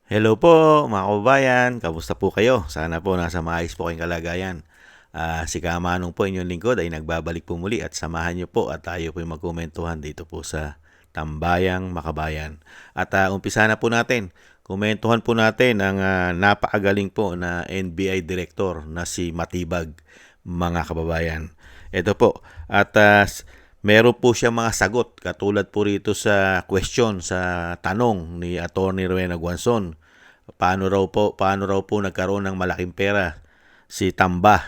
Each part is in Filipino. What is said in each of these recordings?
Hello po mga kababayan, kamusta po kayo? Sana po nasa maayos po kayong kalagayan. Si Kamanong po inyong lingkod ay nagbabalik po muli at samahan niyo po at tayo po magkomentuhan dito po sa Tambayang Makabayan. At umpisa na po natin. Komentuhan po natin ang napakagaling po na NBI Director na si Matibag, mga kababayan. Ito po. At meron po siya mga sagot katulad po rito sa question sa tanong ni Attorney Rowena Guanzon. Paano raw po nagkaroon ng malaking pera si Tamba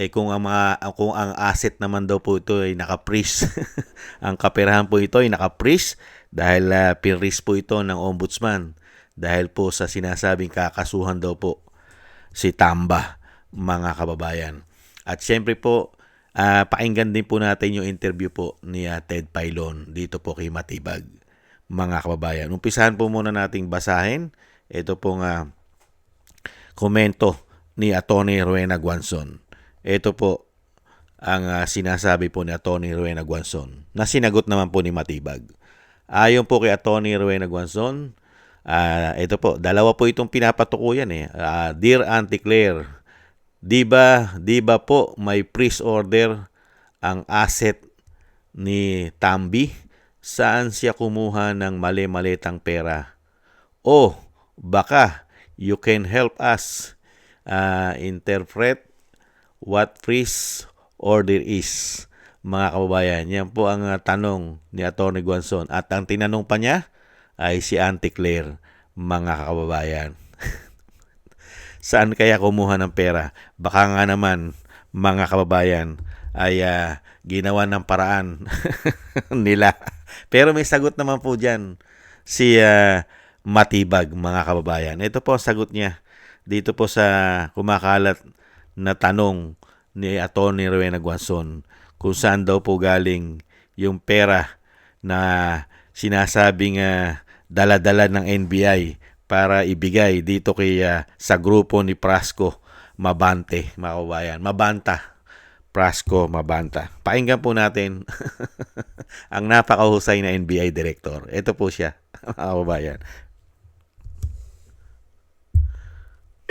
kung ang asset naman daw po ito ay naka-freeze. Ang kaperahan po ito ay naka-freeze dahil pinreeze po ito ng ombudsman dahil po sa sinasabing kakasuhan daw po si Tamba, mga kababayan. At siyempre po, pakinggan din po natin yung interview po ni Ted Pailon dito po kay Matibag, mga kababayan. Umpisahan po muna nating basahin ito pong komento ni Atty. Rowena Guanzon. Ito po ang sinasabi po ni Atty. Rowena Guanzon na sinagot naman po ni Matibag. Ayon po kay Atty. Rowena Guanzon, ito po, dalawa po itong pinapatukuyan Dear Auntie Claire, di ba po may freeze order ang asset ni Tambi? Saan siya kumuha ng mali-malitang pera? O baka you can help us interpret what freeze order is, mga kababayan. Yan po ang tanong ni Atty. Guanzon. At ang tinanong pa niya ay si Auntie Claire, mga kababayan. Saan kaya kumuha ng pera? Baka nga naman, mga kababayan, ay ginawa ng paraan nila. Pero may sagot naman po dyan si Matibag, mga kababayan. Ito po ang sagot niya dito po sa kumakalat na tanong ni Atty. Rowena Guanzon kung saan daw po galing yung pera na sinasabing dala-dala ng NBI para ibigay dito sa grupo ni Prasco Mabante, mga kababayan. Prasco Mabanta. Pakinggan po natin ang napakahusay na NBI Director. Ito po siya, mga kababayan.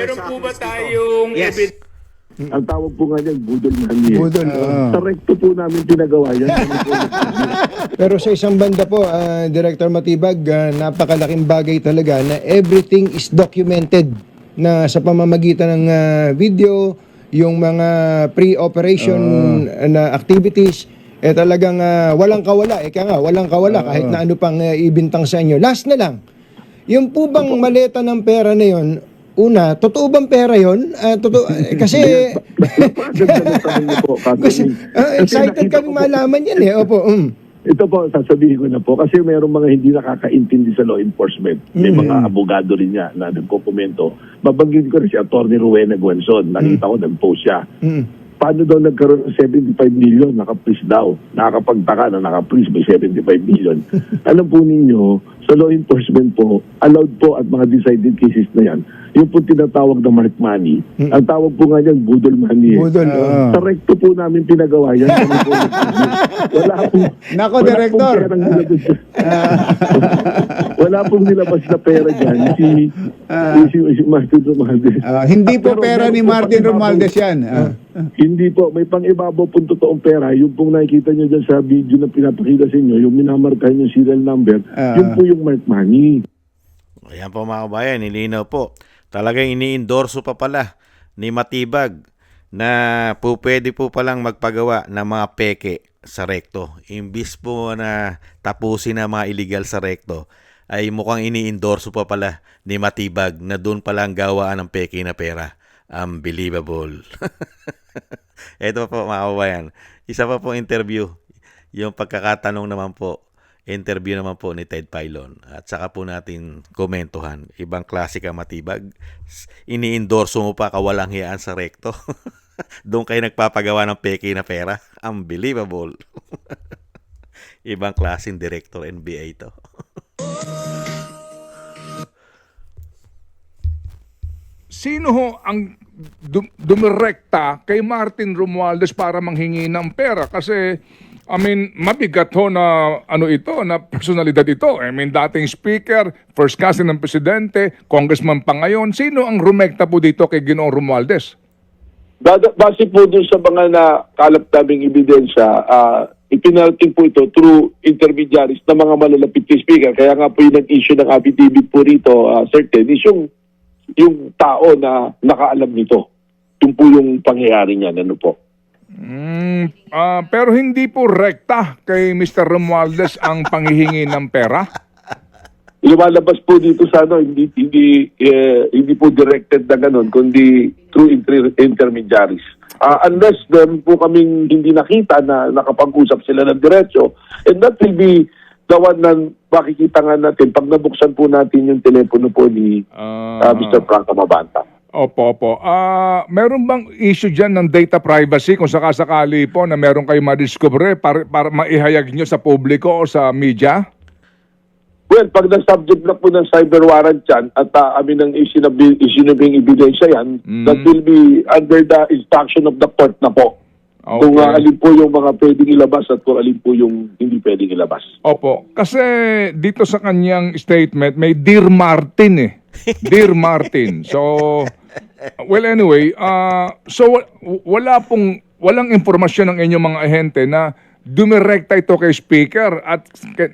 Meron po ba tayong evidence? Ang tawag po nga niyan, budol money. Budol, Sa recto po namin pinagawa yan. Pero sa isang banda po, Director Matibag, napakalaking bagay talaga na everything is documented na sa pamamagitan ng video, yung mga pre-operation na activities, talagang walang kawala. Ika nga, walang kawala kahit na ano pang ibintang sa inyo. Last na lang, yung po bang maleta ng pera na yun, una, totoo bang pera yun? Kasi excited kami malaman yan Opo. Ito po, sasabihin ko na po, kasi mayroong mga hindi nakakaintindi sa law enforcement. May mga abogado rin niya na nagkokomento. Babanggit ko rin si Atty. Rowena Guanzon. Nakita ko, nag-post siya. Paano daw nagkaroon ng 75 million? Naka-freeze daw. Nakakapagtaka na naka-freeze may 75 million. Alam po ninyo, sa law enforcement po, allowed po at mga decided cases na yan, yung po tinatawag na mark money, ang tawag po nga niyan, budol money. Budol, Sa recto po namin pinagawa yan. Wala po. Nako, Director. Wala pong nilabas na pera dyan. Si Martin Romualdez. Hindi po Pero pera meron ni po Martin pang-ibabaw- Romualdez yan. Hindi po, may pang-ibabaw pong totoong pera. Yung pong nakikita nyo dyan sa video na pinapakita sa inyo, yung minamarkahan yung serial number, yun po yung mark money. Ayan po, mga kababayan, nilinaw po. Talagang ini-endorso pa pala ni Matibag na pwede po palang magpagawa ng mga peke sa rekto. Imbis po na tapusin ang mga illegal sa rekto, ay mukhang ini-endorso pa pala ni Matibag na doon palang gawaan ng peke na pera. Unbelievable. Ito po, mga kababayan. Isa pa po interview. Yung pagkakatanong naman po, interview naman po ni Ted Pailon. At saka po natin komentuhan. Ibang klase ka, Matibag. Ini-endorso mo pa kawalang hiyaan sa rekto. Doon kayo nagpapagawa ng peke na pera. Unbelievable. Ibang klaseng director NBA to. Sino ho ang dumirekta kay Martin Romualdez para manghingi ng pera? Kasi I mean, mabigat ho na ano ito, na personalidad ito. I mean, dating speaker, first cousin ng presidente, congressman pa ngayon. Sino ang rumekta po dito kay Ginoong Romualdez? Base po dun sa mga nakalap naming ebidensya, ipinarating po ito through intermediaries na mga malalapit kay Speaker. Kaya nga po yung nag-issue ng affidavit po rito, certain, is yung tao na nakaalam nito. Yun po yung pangyayari niyan, ano po. Pero hindi po rekta kay Mr. Romualdez ang panghihingi ng pera? Lumalabas po dito sa hindi po directed na ganun, kundi through intermediaries. Unless meron po kaming hindi nakita na nakapag-usap sila ng diretso, and that will be the one na makikita nga natin pag nabuksan po natin yung telepono po ni Mr. Franco Mabanta. Opo. Meron bang issue dyan ng data privacy kung sakasakali po na meron kayo madiscover para maihayag nyo sa publiko o sa media? Well, pag na-subject na po ng cyber warrant yan at amin ang isinabing ebidensya yan, that will be under the instruction of the court na po. Okay. Kung alin po yung mga pwedeng ilabas at kung alin po yung hindi pwedeng ilabas. Opo. Kasi dito sa kanyang statement, may Dear Martin eh. Dear Martin. So, well anyway, walang impormasyon ng inyong mga ahente na dumirekta ito kay Speaker at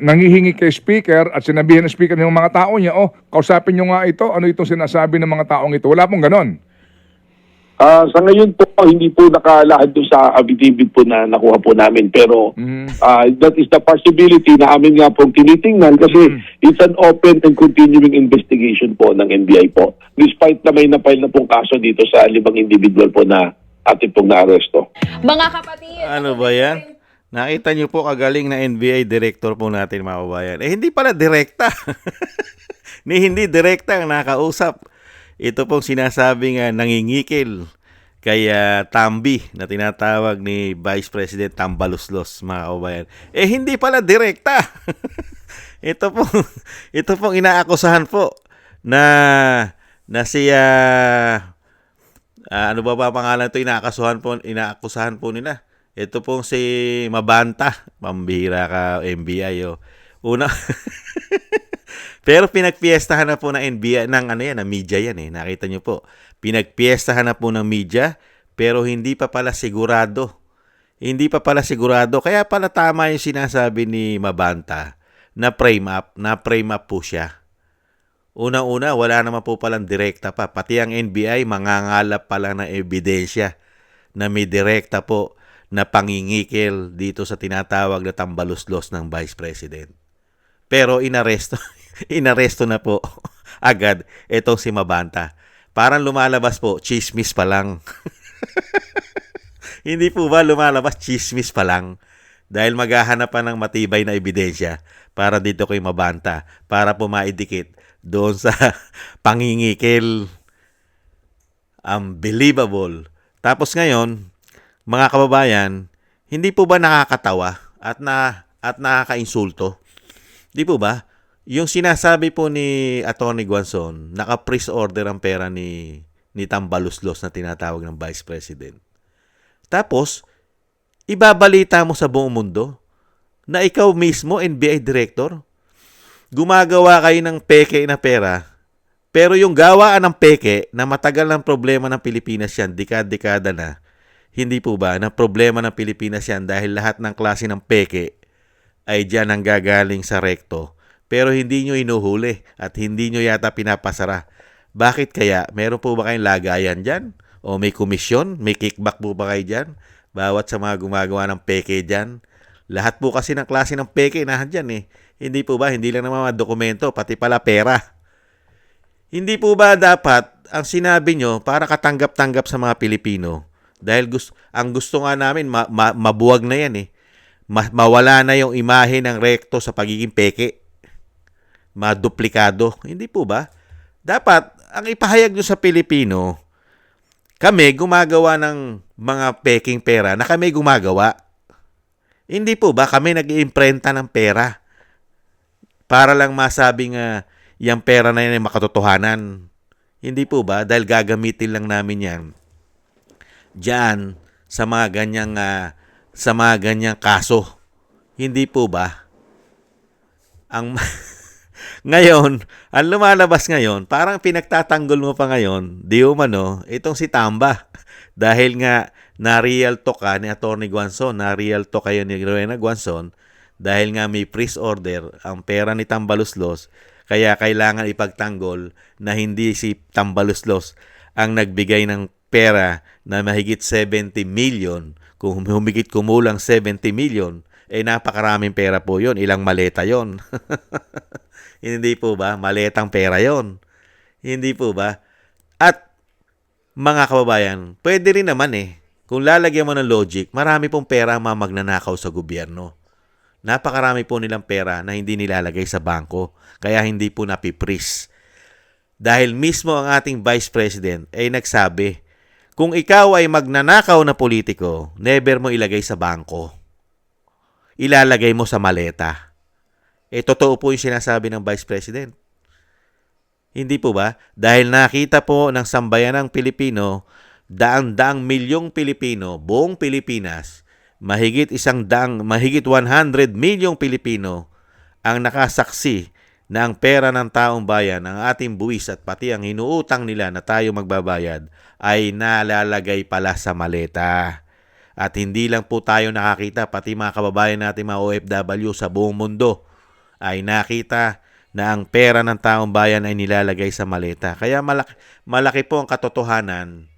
nangihingi kay Speaker at sinabihan ng Speaker ng mga tao niya, kausapin nyo nga ito, ano itong sinasabi ng mga taong ito. Wala pong ganon. Sa ngayon po, hindi po nakalahad doon sa affidavit po na nakuha po namin. Pero that is the possibility na amin nga pong tinitingnan kasi it's an open and continuing investigation po ng NBI po. Despite na may na-file na pong kaso dito sa 5 individual po na atin pong naaresto. Mga kapatid, Ano ba yan? Nakita niyo po kagaling na NBI director po natin, mga kabayan. Hindi pala direkta. Hindi direkta ang nakausap. Ito pong sinasabing nangingikil kay Tambi na tinatawag ni Vice President Tambaluslos, mga kabayan. Hindi pala direkta. ito pong inaakusahan po na si ano ba pangalan ito inaakusahan po nila. Ito pong si Mabanta, pambihira ka NBI Una pero pinagpiestahan na po ng NBI ng media yan eh. Nakita niyo po. Pinagpiestahan na po ng media pero hindi pa pala sigurado. Hindi pa pala sigurado. Kaya pala tama yung sinasabi ni Mabanta na frame up po siya. Unang-una, wala naman po palang direkta pa. Pati ang NBI mangangalap pa lang ng ebidensya na may direkta po na pangingikil dito sa tinatawag na tambaluslos ng Vice President. Pero inaresto na po agad itong si Mabanta. Parang lumalabas po, chismis pa lang. Hindi po ba lumalabas, chismis pa lang? Dahil maghahanap pa ng matibay na ebidensya para dito kay Mabanta, para po maidikit doon sa pangingikil. Unbelievable. Tapos ngayon, mga kababayan, hindi po ba nakakatawa at nakakainsulto? Di po ba? Yung sinasabi po ni Atty. Guanzon, naka-freeze order ang pera ni Tambaluslos na tinatawag ng Vice President. Tapos, ibabalita mo sa buong mundo na ikaw mismo, NBI Director, gumagawa kayo ng peke na pera, pero yung gawaan ng peke na matagal ng problema ng Pilipinas yan, dekada na, hindi po ba, na problema ng Pilipinas yan dahil lahat ng klase ng peke ay dyan ang gagaling sa rekto, pero hindi nyo inuhuli at hindi nyo yata pinapasara. Bakit kaya? Meron po ba kayong lagayan dyan? O may komisyon? May kickback po ba kayo dyan? Bawat sa mga gumagawa ng peke dyan? Lahat po kasi ng klase ng peke na dyan eh. Hindi po ba? Hindi lang naman mga dokumento, pati pala pera. Hindi po ba dapat ang sinabi nyo para katanggap-tanggap sa mga Pilipino? Dahil ang gusto nga namin, mabuwag na yan eh. Mawala na yung imahe ng rekto sa pagiging peke. Maduplikado. Hindi po ba? Dapat, ang ipahayag nyo sa Pilipino, kami gumagawa ng mga peking pera na kami gumagawa. Hindi po ba kami nag-iimprenta ng pera para lang masabing yung pera na yan ay makatotohanan? Hindi po ba? Dahil gagamitin lang namin yan diyan sa mga ganyang kaso Hindi po ba? Ang ngayon, ang lumalabas ngayon, parang pinagtatanggol mo pa ngayon, di umano, itong si Tamba. Dahil nga na-real talk ka ni Atty. Guanzon, na-real talk kayo ni Rowena Guanzon, dahil nga may freeze order ang pera ni Tambaluslos, kaya kailangan ipagtanggol na hindi si Tambaluslos ang nagbigay ng pera na mahigit 70 million. Kung humigit kumulang 70 million, napakaraming pera po yon. Ilang maleta yon. Hindi po ba? Maletang pera yon. Hindi po ba? At mga kababayan, pwede rin naman kung lalagyan mo ng logic, marami pong pera ang mga magnanakaw sa gobyerno. Napakarami po nilang pera na hindi nilalagay sa bangko, kaya hindi po napipris. Dahil mismo ang ating Vice President ay nagsabi, kung ikaw ay magnanakaw na politiko, never mo ilagay sa bangko. Ilalagay mo sa maleta. Totoo po yung sinasabi ng Vice President. Hindi po ba? Dahil nakita po ng sambayanang Pilipino, daang-daang milyong Pilipino, buong Pilipinas, mahigit 100 milyong Pilipino ang nakasaksi na ang pera ng taong bayan, ang ating buwis at pati ang inuutang nila na tayo magbabayad ay nalalagay pala sa maleta. At hindi lang po tayo nakakita, pati mga kababayan natin mga OFW sa buong mundo ay nakita na ang pera ng taong bayan ay nilalagay sa maleta. Kaya malaki po ang katotohanan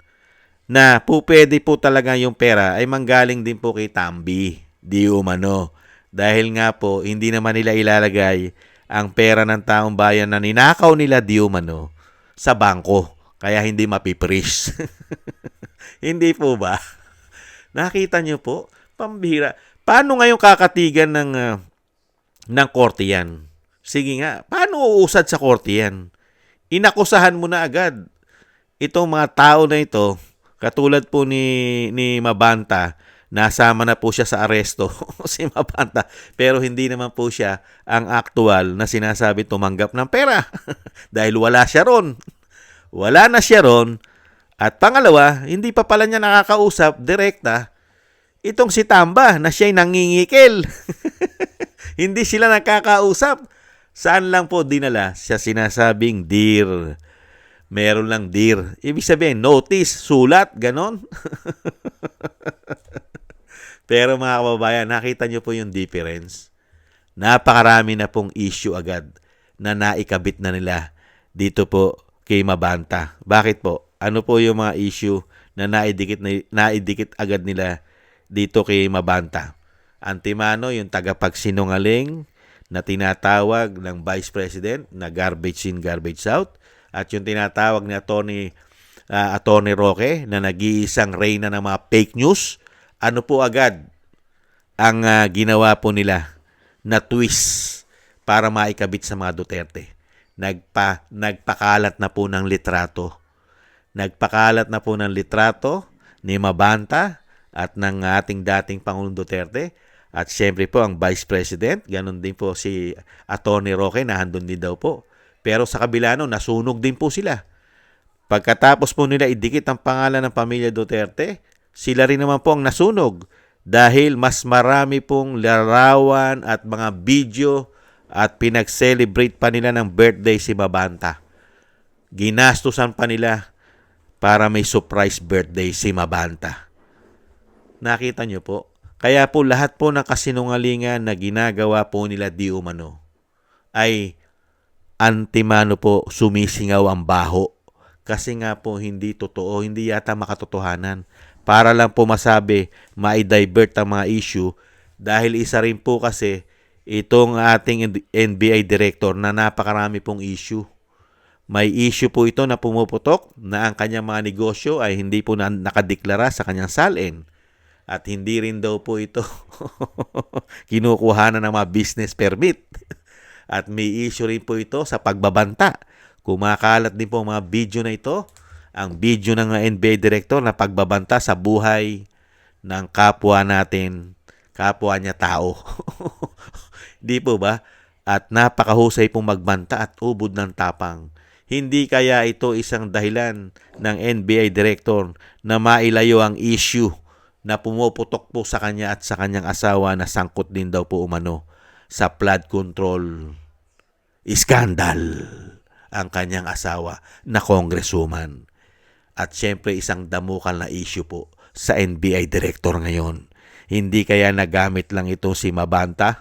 na po pwede po talaga yung pera ay manggaling din po kay Tambi, di umano. Dahil nga po, hindi naman nila ilalagay ang pera ng taong bayan na ninakaw nila di umano sa bangko. Kaya hindi mapipris. Hindi po ba? Nakita niyo po? Pambihira. Paano ngayon kakatigan ng korte yan? Sige nga, paano uusad sa korte yan? Inakusahan mo na agad. Itong mga tao na ito, katulad po ni Mabanta, nasama na po siya sa aresto si Mabanta. Pero hindi naman po siya ang aktual na sinasabi tumanggap ng pera. Dahil wala siya ron. Wala na siya ron. At pangalawa, hindi pa pala niya nakakausap direkta itong si Tamba na siya'y nangingikil. Hindi sila nakakausap. Saan lang po dinala siya sinasabing dear. Meron lang dear. Ibig sabihin, notice, sulat, ganon. Pero mga kababayan, nakita niyo po yung difference. Napakarami na pong issue agad na naikabit na nila dito po kay Mabanta. Bakit po? Ano po yung mga issue na naidikit agad nila dito kay Mabanta? Antimano, yung tagapagsinungaling na tinatawag ng Vice President na garbage in, garbage out. At yung tinatawag ni Atty. Roque na nag-iisang reyna ng mga fake news. Ano po agad ang ginawa po nila na twist para maikabit sa mga Duterte? Nagpakalat na po ng litrato. Nagpakalat na po ng litrato ni Mabanta at ng ating dating Pangulong Duterte. At syempre po ang Vice President, ganun din po si Atty. Roque na handun din daw po. Pero sa kabila no, nasunog din po sila. Pagkatapos po nila idikit ang pangalan ng pamilya Duterte, sila rin naman po ang nasunog dahil mas marami pong larawan at mga video at pinag-celebrate pa nila ng birthday si Mabanta. Ginastusan pa nila para may surprise birthday si Mabanta. Nakita nyo po? Kaya po lahat po ng kasinungalingan na ginagawa po nila di umano ay antimano po sumisingaw ang baho. Kasi nga po hindi totoo, hindi yata makatotohanan. Para lang po masabi, ma-divert ang mga issue dahil isa rin po kasi itong ating NBI director na napakarami pong issue. May issue po ito na pumuputok na ang kanyang mga negosyo ay hindi po nakadeklara sa kanyang salin. At hindi rin daw po ito kinukuhanan ng mga business permit. At may issue rin po ito sa pagbabanta. Kumakalat din po mga video na ito. Ang video ng NBI director na pagbabanta sa buhay ng kapwa natin, kapwa niya tao. Di po ba? At napakahusay pong magbanta at ubod ng tapang. Hindi kaya ito isang dahilan ng NBI director na mailayo ang issue na pumuputok po sa kanya at sa kanyang asawa na sangkot din daw po umano sa flood control scandal ang kanyang asawa na congresswoman. At syempre isang damukal na issue po sa NBI director ngayon. Hindi kaya nagamit lang ito si Mabanta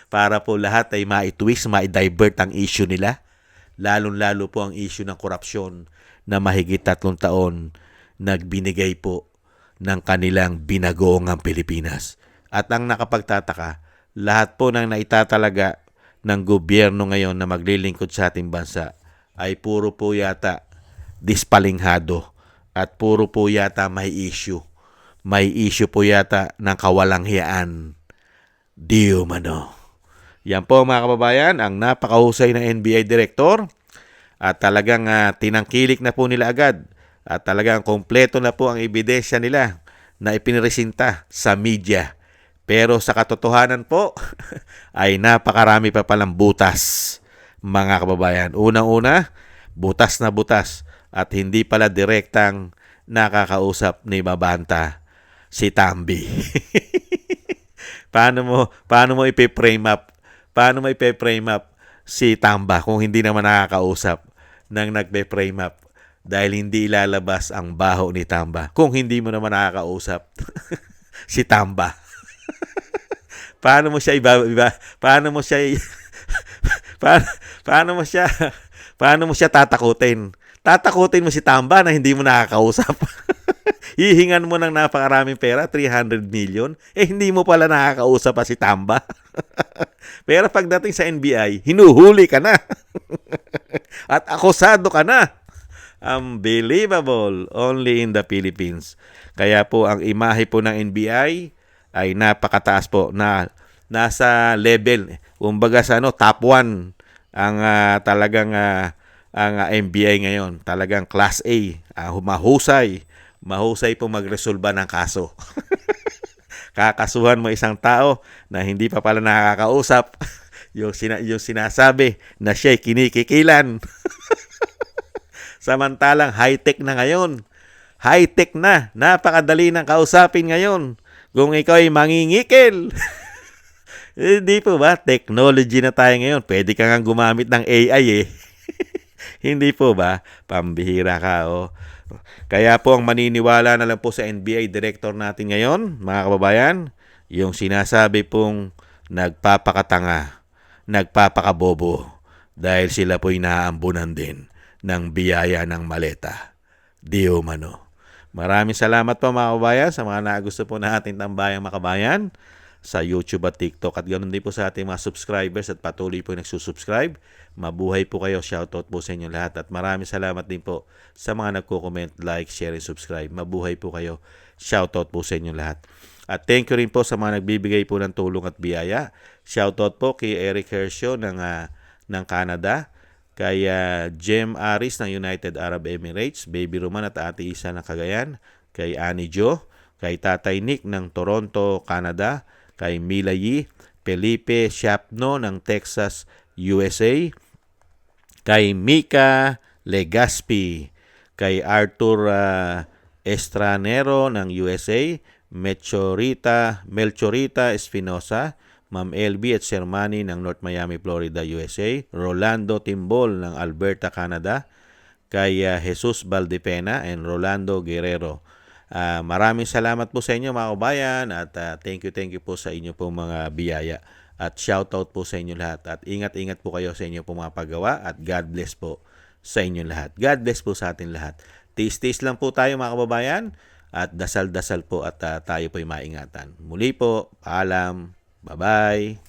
para po lahat ay ma-twist, ma-divert ang issue nila. Lalong-lalo po ang issue ng korupsyon na mahigit 3 taon nagbinigay po ng kanilang binagoong ang Pilipinas. At ang nakapagtataka, lahat po ng naitatalaga ng gobyerno ngayon na maglilingkod sa ating bansa ay puro po yata dispalinghado at puro po yata may issue. May issue po yata ng kawalanghiyaan. Di umano. Yan po mga kababayan, ang napakahusay na NBI director at talagang tinangkilik na po nila agad at talagang kompleto na po ang ebidensya nila na ipiniresinta sa media. Pero sa katotohanan po ay napakarami pa palang butas mga kababayan. Unang-una, butas na butas at hindi pala direktang nakakausap ni Mabanta si Tambi. Paano mo ipe-frame up? Paano mo ipe-frame up si Tamba kung hindi naman nakakausap ng nagpe-frame up? Dahil hindi ilalabas ang baho ni Tamba kung hindi mo naman nakakausap si Tamba. Paano mo siya paano mo siya tatakutin? Tatakutin mo si Tamba na hindi mo nakakausap. Hihingan mo ng napakaraming pera, 300 million, hindi mo pala nakakausap pa si Tamba. Pero pagdating sa NBI, hinuhuli ka na. At akusado ka na. Unbelievable. Only in the Philippines. Kaya po ang imahe po ng NBI ay napakataas po na nasa level. Kumbaga sa top 1 ang talagang ang NBI ngayon. Talagang class A. Mahusay po magresolba ng kaso. Kakasuhan mo isang tao na hindi pa pala nakakausap, yung sinasabi na siya'y kinikikilan. Samantalang high-tech na ngayon. High-tech na. Napakadali ng kausapin ngayon. Kung ikaw ay mangingikil. Hindi po ba? Technology na tayo ngayon. Pwede ka nga gumamit ng AI eh. Hindi po ba? Pambihira ka oh. Kaya po ang maniniwala na lang po sa NBI director natin ngayon, mga kababayan, yung sinasabi pong nagpapakatanga, nagpapakabobo dahil sila po'y naaambunan din ng biyaya ng maleta. Di umano. Maraming salamat po mga kababayan sa mga nagusto po na ating tambayang makabayan sa YouTube at TikTok at ganoon din po sa ating mga subscribers at patuloy po nagsusubscribe. Mabuhay po kayo. Shoutout po sa inyo lahat at maraming salamat din po sa mga nagko-comment, like, share, and subscribe. Mabuhay po kayo. Shoutout po sa inyo lahat. At thank you rin po sa mga nagbibigay po ng tulong at biyaya. Shoutout po kay Eric Hershio ng Canada, kay Jem Aris ng United Arab Emirates, Baby Roman at Ate Isa ng Cagayan, kay Annie Jo, kay Tatay Nick ng Toronto, Canada, kay Mila Yi, Felipe Shapno ng Texas, USA, kay Mika Legaspi, kay Arthur Estranero ng USA, Melchorita Espinosa, Ma'am LB at Sir Manny ng North Miami, Florida, USA, Rolando Timbol ng Alberta, Canada, kay Jesus Valdepena and Rolando Guerrero. Maraming salamat po sa inyo mga kabayan at thank you po sa inyo po mga biyaya at shoutout po sa inyo lahat at ingat-ingat po kayo sa inyo po mga paggawa at God bless po sa inyo lahat. God bless po sa atin lahat. Tiis-tiis lang po tayo mga kababayan at dasal-dasal po at tayo po'y maingatan. Muli po, paalam, bye-bye.